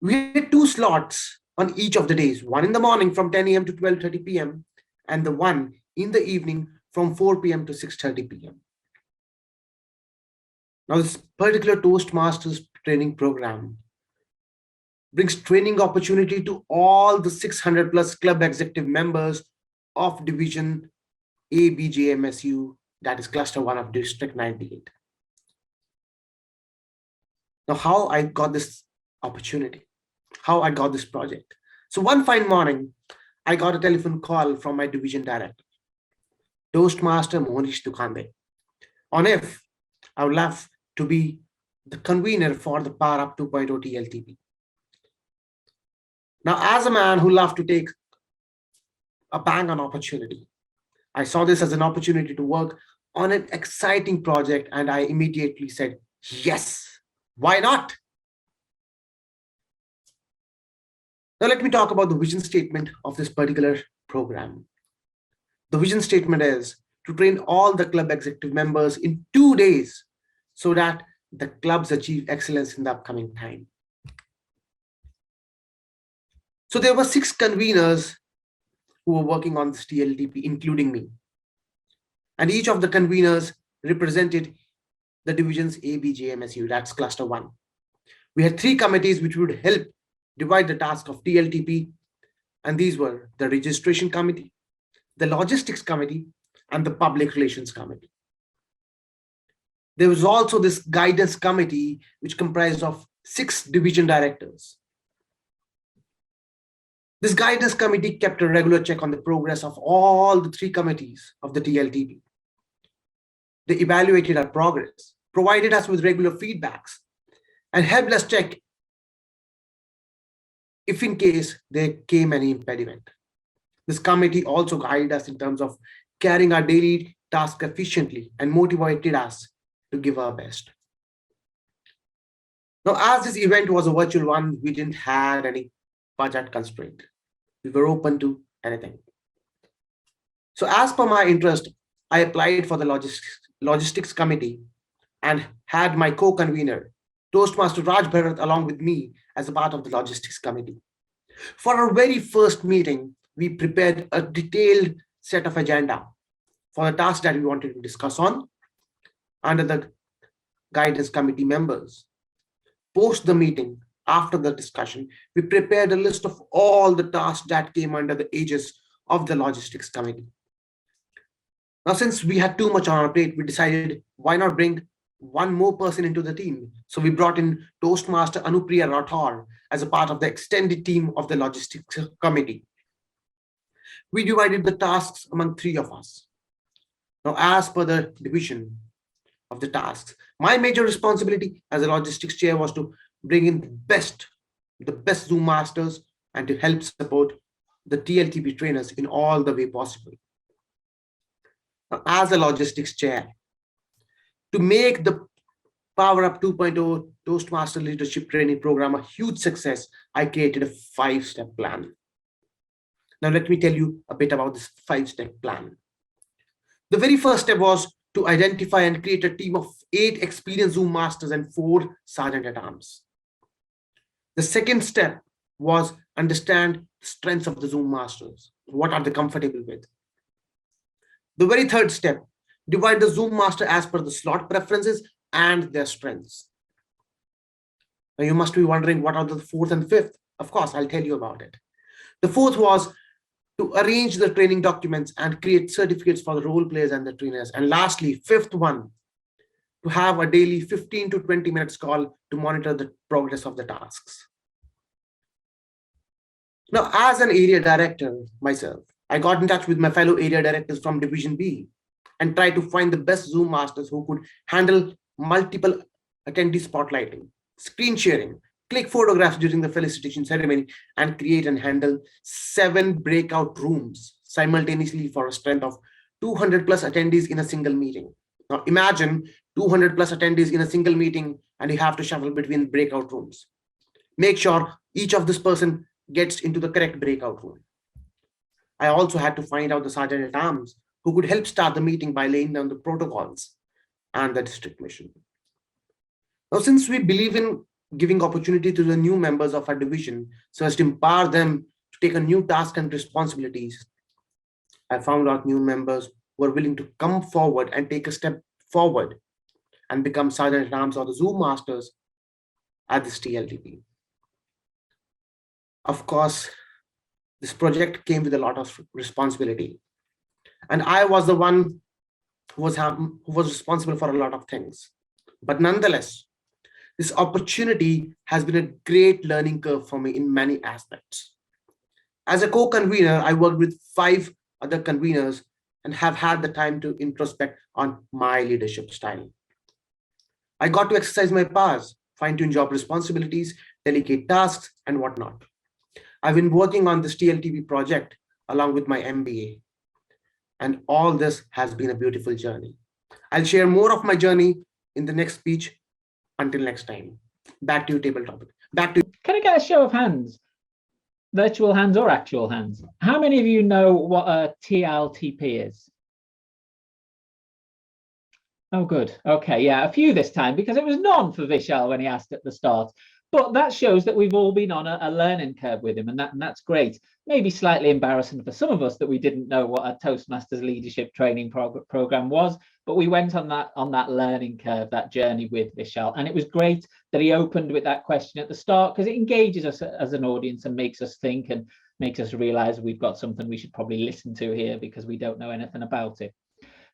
We had 2 slots on each of the days, one in the morning from 10 a.m. to 12:30 p.m. and the one in the evening from 4 p.m. to 6:30 p.m. Now, this particular Toastmasters training program brings training opportunity to all the 600 plus club executive members of Division ABJMSU, that is Cluster 1 of District 98. Now, how I got this opportunity, how I got this project. So one fine morning, I got a telephone call from my division director, Toastmaster Mohnish Dukhande, on if I would love to be the convener for the Power Up 2.0 TLTP. Now, as a man who loved to take a bang on opportunity, I saw this as an opportunity to work on an exciting project, and I immediately said, yes, why not? Now, let me talk about the vision statement of this particular program. The vision statement is to train all the club executive members in 2 days so that the clubs achieve excellence in the upcoming time. So there were 6 conveners who were working on this TLTP, including me. And each of the conveners represented the divisions ABJMSU, that's Cluster 1. We had 3 committees which would help divide the task of TLTP, and these were the Registration Committee, the Logistics Committee, and the Public Relations Committee. There was also this Guidance Committee, which comprised of 6 division directors. This Guidance Committee kept a regular check on the progress of all the 3 committees of the TLTP. They evaluated our progress, provided us with regular feedbacks, and helped us check if in case there came any impediment. This committee also guided us in terms of carrying our daily task efficiently and motivated us to give our best. Now, as this event was a virtual one, we didn't have any budget constraint. We were open to anything. So as per my interest, I applied for the logistics committee and had my co-convener, Toastmaster Raj Bharat, along with me as a part of the logistics committee. For our very first meeting, we prepared a detailed set of agenda for the task that we wanted to discuss on under the guidance committee members. Post the meeting, after the discussion, we prepared a list of all the tasks that came under the aegis of the logistics committee. Now, since we had too much on our plate, we decided why not bring one more person into the team. So we brought in Toastmaster Anupriya Rathore as a part of the extended team of the logistics committee. We divided the tasks among 3 of us. Now, as per the division of the tasks, my major responsibility as a logistics chair was to bring in the best Zoom masters and to help support the TLTP trainers in all the way possible. Now, as a logistics chair, to make the Power Up 2.0 Toastmaster Leadership Training Program a huge success, I created a 5-step plan. Now, let me tell you a bit about this 5-step plan. The very first step was to identify and create a team of 8 experienced Zoom masters and 4 sergeant-at-arms. The second step was understand the strengths of the Zoom masters. What are they comfortable with? The very third step, divide the Zoom master as per the slot preferences and their strengths. Now you must be wondering what are the 4th and 5th? Of course, I'll tell you about it. The 4th was to arrange the training documents and create certificates for the role players and the trainers. And lastly, 5th one, to have a daily 15 to 20 minutes call to monitor the progress of the tasks. Now, as an area director myself, I got in touch with my fellow area directors from Division B and tried to find the best Zoom masters who could handle multiple attendee spotlighting, screen sharing, click photographs during the felicitation ceremony, and create and handle 7 breakout rooms simultaneously for a strength of 200 plus attendees in a single meeting. Now imagine 200 plus attendees in a single meeting and you have to shuffle between breakout rooms. Make sure each of this person gets into the correct breakout room. I also had to find out the sergeant-at-arms who could help start the meeting by laying down the protocols and the district mission. Now, since we believe in giving opportunity to the new members of our division so as to empower them to take a new task and responsibilities, I found out new members were willing to come forward and take a step forward and become sergeant-at-arms or the Zoom masters at this TLTP. Of course, this project came with a lot of responsibility. And I was the one who was responsible for a lot of things. But nonetheless, this opportunity has been a great learning curve for me in many aspects. As a co-convener, I worked with 5 other conveners and have had the time to introspect on my leadership style. I got to exercise my powers, fine-tune job responsibilities, delegate tasks, and whatnot. I've been working on this TLTP project along with my MBA. And all this has been a beautiful journey. I'll share more of my journey in the next speech. Until next time, back to you, table topic. Back to you. Can I get a show of hands? Virtual hands or actual hands? How many of you know what a TLTP is? Oh, good. Okay, yeah, a few this time because it was none for Vishal when he asked at the start. But that shows that we've all been on a learning curve with him, and that's great. Maybe slightly embarrassing for some of us that we didn't know what a Toastmasters leadership training program was, but we went on that learning curve, that journey with Vishal, and it was great that he opened with that question at the start because it engages us as an audience and makes us think and makes us realize we've got something we should probably listen to here because we don't know anything about it.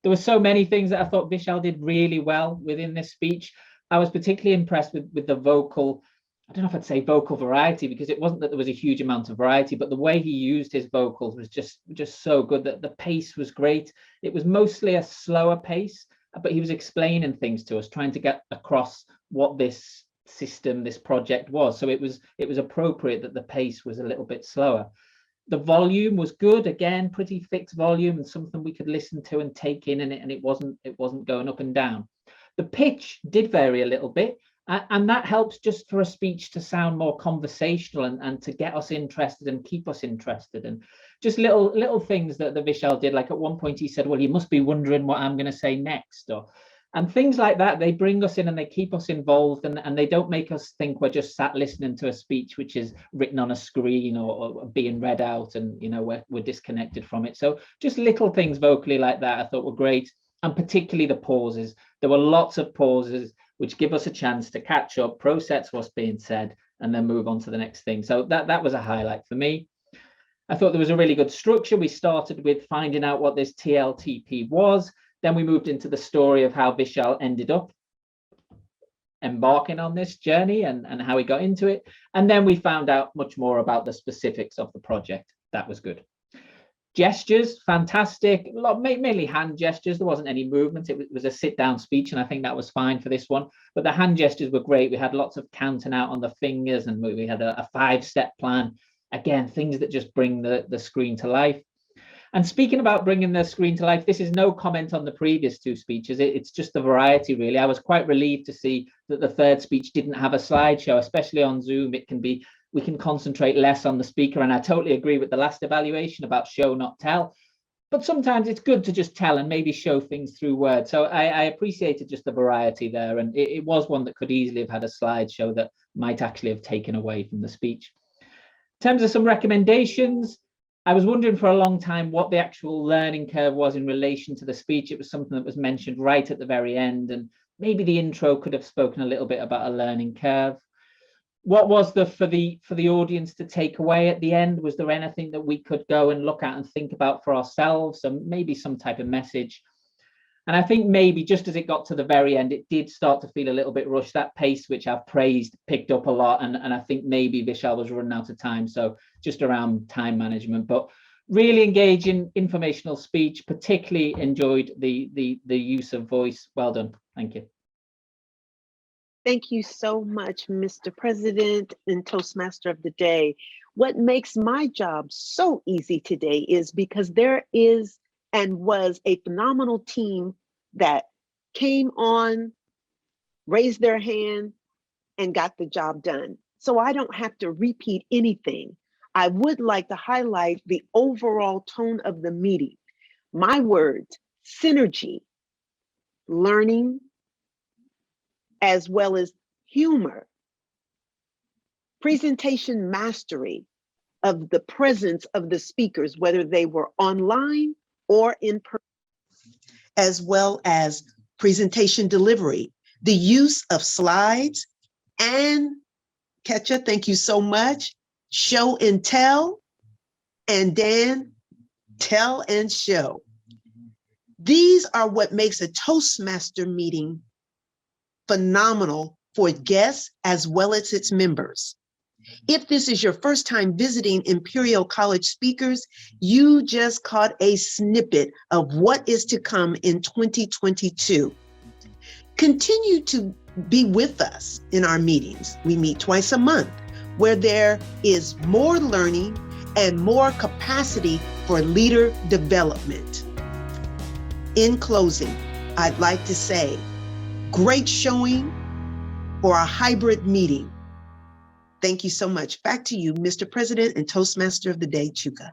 There were so many things that I thought Vishal did really well within this speech. I was particularly impressed with the vocal. I don't know if I'd say vocal variety because it wasn't that there was a huge amount of variety, but the way he used his vocals was just so good that the pace was great. It was mostly a slower pace, but he was explaining things to us, trying to get across what this system, this project was. So it was appropriate that the pace was a little bit slower. The volume was good, again, pretty fixed volume and something we could listen to and take in, and it wasn't going up and down. The pitch did vary a little bit. And that helps just for a speech to sound more conversational and to get us interested and keep us interested. And just little things that Vishal did. Like at one point he said, well, you must be wondering what I'm going to say next. And things like that, they bring us in and they keep us involved and they don't make us think we're just sat listening to a speech which is written on a screen or being read out and, you know, we're disconnected from it. So just little things vocally like that I thought were great. And particularly the pauses. There were lots of pauses which give us a chance to catch up, process what's being said, and then move on to the next thing. So that was a highlight for me. I thought there was a really good structure. We started with finding out what this TLTP was. Then we moved into the story of how Vishal ended up embarking on this journey and how he got into it. And then we found out much more about the specifics of the project. That was good. Gestures, fantastic. Mainly hand gestures. There wasn't any movement. It was a sit-down speech, and I think that was fine for this one. But the hand gestures were great. We had lots of counting out on the fingers, and we had a 5-step plan. Again, things that just bring the screen to life. And speaking about bringing the screen to life, this is no comment on the previous 2 speeches. It's just the variety, really. I was quite relieved to see that the 3rd speech didn't have a slideshow, especially on Zoom. We can concentrate less on the speaker. And I totally agree with the last evaluation about show, not tell. But sometimes it's good to just tell and maybe show things through words. So I appreciated just the variety there. And it was one that could easily have had a slideshow that might actually have taken away from the speech. In terms of some recommendations, I was wondering for a long time what the actual learning curve was in relation to the speech. It was something that was mentioned right at the very end, and maybe the intro could have spoken a little bit about a learning curve. What was for the audience to take away at the end? Was there anything that we could go and look at and think about for ourselves, and maybe some type of message? And I think maybe just as it got to the very end, it did start to feel a little bit rushed. That pace, which I've praised, picked up a lot. And I think maybe Vishal was running out of time. So just around time management, but really engaging informational speech, particularly enjoyed the use of voice. Well done. Thank you. Thank you so much, Mr. President and Toastmaster of the Day. What makes my job so easy today is because there is and was a phenomenal team that came on, raised their hand, and got the job done. So I don't have to repeat anything. I would like to highlight the overall tone of the meeting. My words, synergy, learning, as well as humor, presentation mastery of the presence of the speakers, whether they were online or in person, as well as presentation delivery, the use of slides, and Ketcha, thank you so much, show and tell, and Dan, tell and show. These are what makes a Toastmaster meeting phenomenal for guests as well as its members. If this is your first time visiting Imperial College Speakers, you just caught a snippet of what is to come in 2022. Continue to be with us in our meetings. We meet twice a month, where there is more learning and more capacity for leader development. In closing, I'd like to say, great showing for a hybrid meeting. Thank you so much. Back to you, Mr. President and Toastmaster of the Day, Chuka.